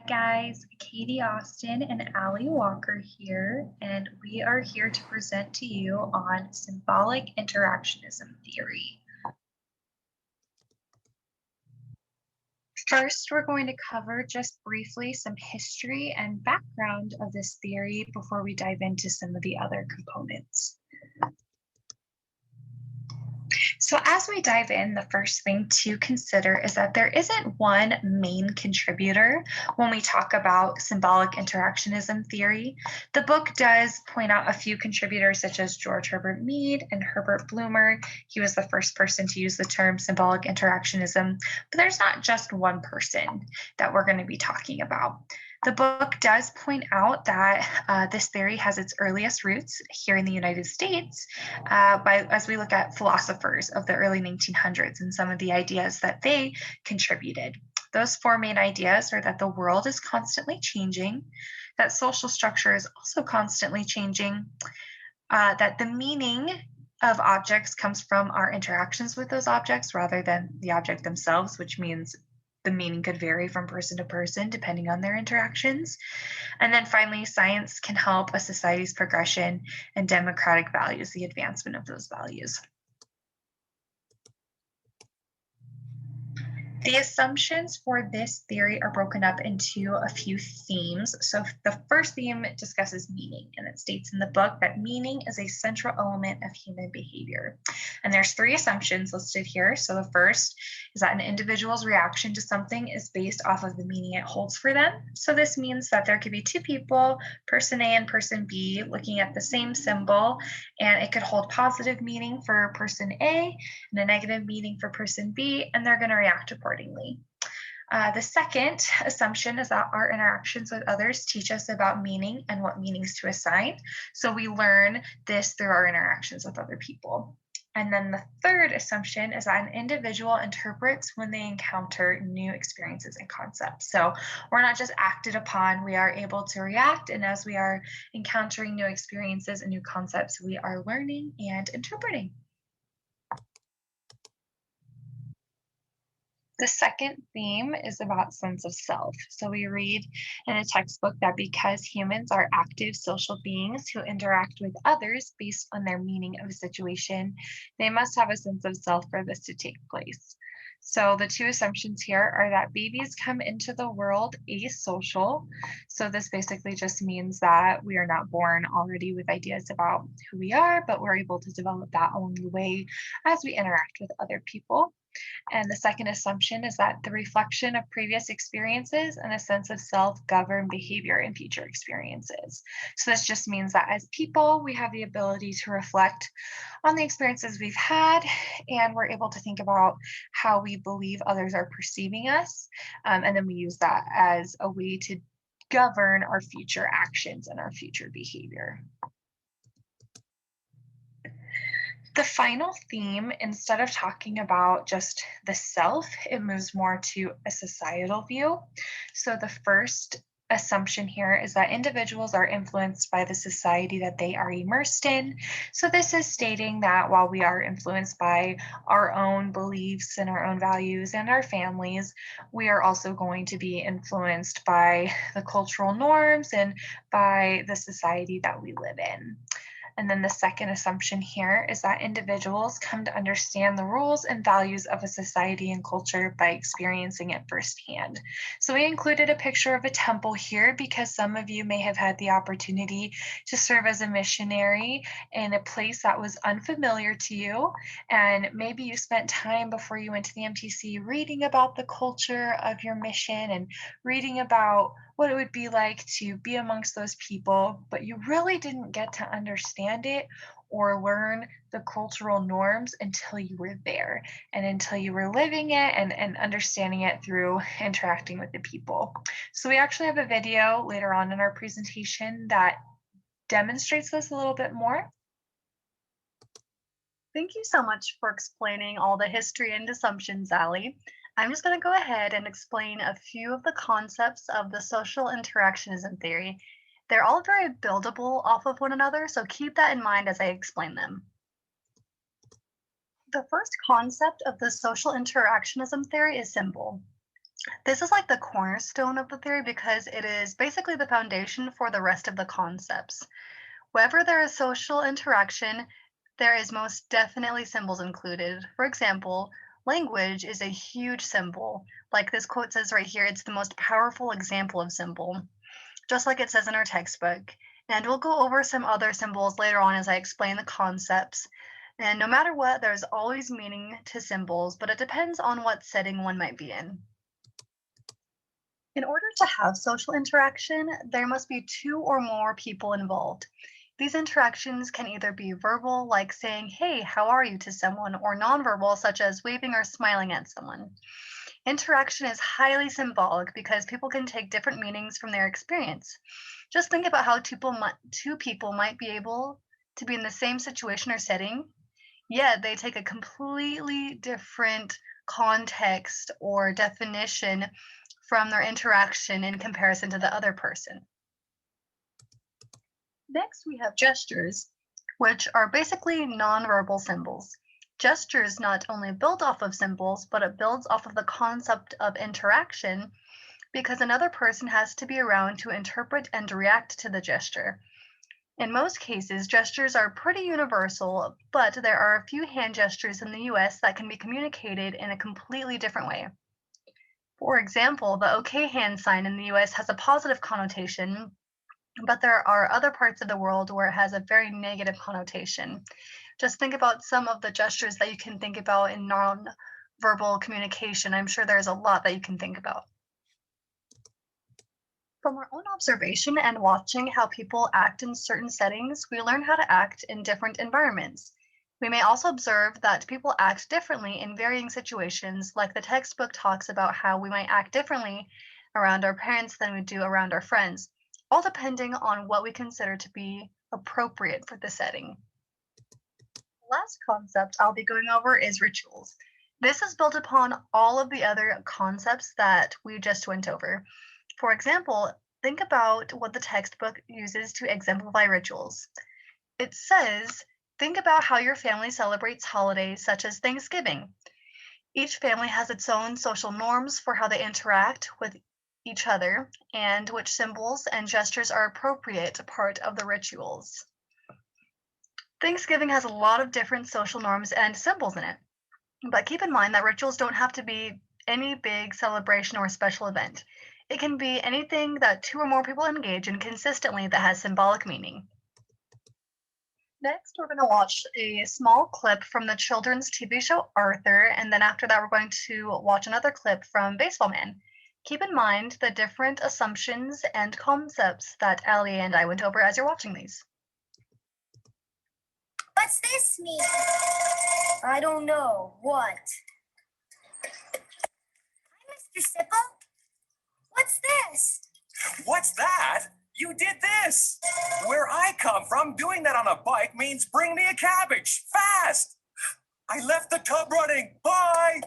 Guys, Katie Austin and Allie Walker here, and we are here to present to you on symbolic interactionism theory. First, we're going to cover just briefly some history and background of this theory before we dive into some of the other components. So, as we dive in, the first thing to consider is that there isn't one main contributor when we talk about symbolic interactionism theory. The book does point out a few contributors, such as George Herbert Mead and Herbert Blumer. He was the first person to use the term symbolic interactionism, but there's not just one person that we're going to be talking about. The book does point out that this theory has its earliest roots here in the United States as we look at philosophers of the early 1900s and some of the ideas that they contributed. Those four main ideas are that the world is constantly changing, that social structure is also constantly changing, that the meaning of objects comes from our interactions with those objects rather than the object themselves, which means the meaning could vary from person to person depending on their interactions. And then finally, science can help a society's progression and democratic values, the advancement of those values. The assumptions for this theory are broken up into a few themes. So the first theme discusses meaning, and it states in the book that meaning is a central element of human behavior. And there's three assumptions listed here. So the first is that an individual's reaction to something is based off of the meaning it holds for them. So this means that there could be two people, person A and person B, looking at the same symbol, and it could hold positive meaning for person A and a negative meaning for person B, and they're going to react accordingly. The second assumption is that our interactions with others teach us about meaning and what meanings to assign. So we learn this through our interactions with other people. And then the third assumption is that an individual interprets when they encounter new experiences and concepts. So we're not just acted upon, we are able to react. And as we are encountering new experiences and new concepts, we are learning and interpreting. The second theme is about sense of self. So we read in a textbook that because humans are active social beings who interact with others based on their meaning of a situation, they must have a sense of self for this to take place. So the two assumptions here are that babies come into the world asocial. So this basically just means that we are not born already with ideas about who we are, but we're able to develop that along the way as we interact with other people. And the second assumption is that the reflection of previous experiences and a sense of self govern behavior in future experiences. So this just means that as people, we have the ability to reflect on the experiences we've had, and we're able to think about how we believe others are perceiving us. And then we use that as a way to govern our future actions and our future behavior. The final theme, instead of talking about just the self, it moves more to a societal view. So the first assumption here is that individuals are influenced by the society that they are immersed in. So this is stating that while we are influenced by our own beliefs and our own values and our families, we are also going to be influenced by the cultural norms and by the society that we live in. And then the second assumption here is that individuals come to understand the rules and values of a society and culture by experiencing it firsthand. So we included a picture of a temple here because some of you may have had the opportunity to serve as a missionary in a place that was unfamiliar to you. And maybe you spent time before you went to the MTC reading about the culture of your mission and reading about what it would be like to be amongst those people, but you really didn't get to understand it or learn the cultural norms until you were there and until you were living it and understanding it through interacting with the people. So we actually have a video later on in our presentation that demonstrates this a little bit more. Thank you so much for explaining all the history and assumptions, Allie. I'm just going to go ahead and explain a few of the concepts of the social interactionism theory. They're all very buildable off of one another, so keep that in mind as I explain them. The first concept of the social interactionism theory is symbol. This is like the cornerstone of the theory because it is basically the foundation for the rest of the concepts. Wherever there is social interaction, there is most definitely symbols included. For example, language is a huge symbol. Like this quote says right here, it's the most powerful example of symbol, just like it says in our textbook. And we'll go over some other symbols later on as I explain the concepts. And no matter what, there's always meaning to symbols, but it depends on what setting one might be in. In order to have social interaction, there must be two or more people involved. These interactions can either be verbal, like saying, "Hey, how are you?" to someone, or nonverbal, such as waving or smiling at someone. Interaction is highly symbolic because people can take different meanings from their experience. Just think about how two people might be able to be in the same situation or setting, yet they take a completely different context or definition from their interaction in comparison to the other person. Next, we have gestures, which are basically nonverbal symbols. Gestures not only build off of symbols, but it builds off of the concept of interaction because another person has to be around to interpret and react to the gesture. In most cases, gestures are pretty universal, but there are a few hand gestures in the US that can be communicated in a completely different way. For example, the OK hand sign in the US has a positive connotation, but there are other parts of the world where it has a very negative connotation. Just think about some of the gestures that you can think about in non-verbal communication. I'm sure there's a lot that you can think about. From our own observation and watching how people act in certain settings, we learn how to act in different environments. We may also observe that people act differently in varying situations, like the textbook talks about how we might act differently around our parents than we do around our friends, all depending on what we consider to be appropriate for the setting. The last concept I'll be going over is rituals. This is built upon all of the other concepts that we just went over. For example, think about what the textbook uses to exemplify rituals. It says, think about how your family celebrates holidays such as Thanksgiving. Each family has its own social norms for how they interact with each other and which symbols and gestures are appropriate part of the rituals. Thanksgiving has a lot of different social norms and symbols in it, but keep in mind that rituals don't have to be any big celebration or special event. It can be anything that two or more people engage in consistently that has symbolic meaning. Next, we're going to watch a small clip from the children's TV show Arthur, and then after that, we're going to watch another clip from Baseball Man. Keep in mind the different assumptions and concepts that Ali and I went over as you're watching these. What's this mean? I don't know. What? Hi, Mr. Sipple. What's this? What's that? You did this! Where I come from, doing that on a bike means bring me a cabbage, fast! I left the tub running, bye!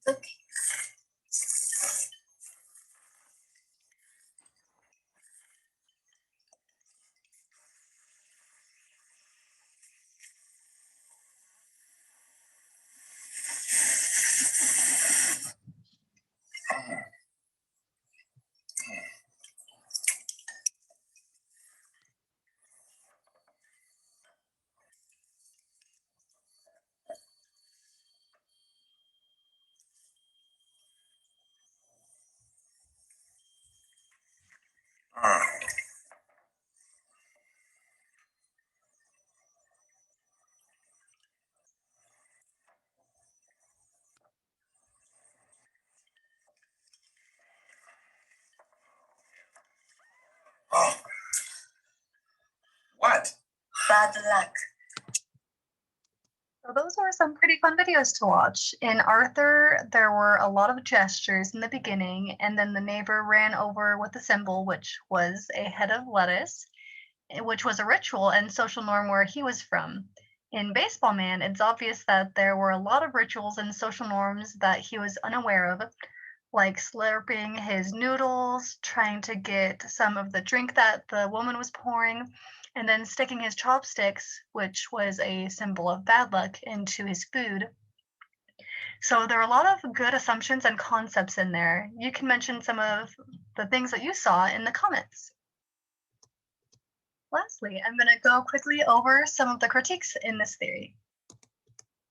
It's okay. Oh. What? Bad luck. So those were some pretty fun videos to watch. In Arthur, there were a lot of gestures in the beginning, and then the neighbor ran over with a symbol, which was a head of lettuce. which was a ritual and social norm where he was from. In Baseball Man, it's obvious that there were a lot of rituals and social norms that he was unaware of, like slurping his noodles, trying to get some of the drink that the woman was pouring, and then sticking his chopsticks, which was a symbol of bad luck, into his food. So there are a lot of good assumptions and concepts in there. You can mention some of the things that you saw in the comments. Lastly, I'm going to go quickly over some of the critiques in this theory.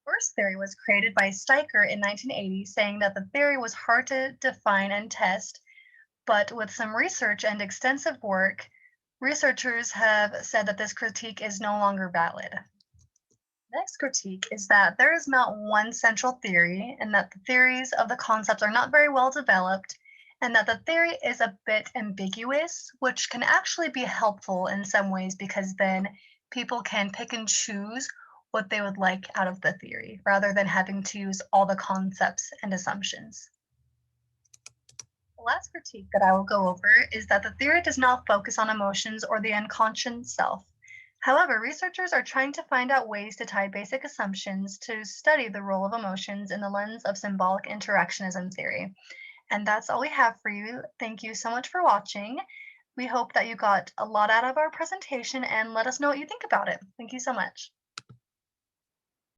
First theory was created by Steiker in 1980, saying that the theory was hard to define and test, but with some research and extensive work, researchers have said that this critique is no longer valid. Next critique is that there is not one central theory, and that the theories of the concepts are not very well developed, and that the theory is a bit ambiguous, which can actually be helpful in some ways because then people can pick and choose what they would like out of the theory rather than having to use all the concepts and assumptions. The last critique that I will go over is that the theory does not focus on emotions or the unconscious self. However, researchers are trying to find out ways to tie basic assumptions to study the role of emotions in the lens of symbolic interactionism theory. And that's all we have for you. Thank you so much for watching. We hope that you got a lot out of our presentation and let us know what you think about it. Thank you so much.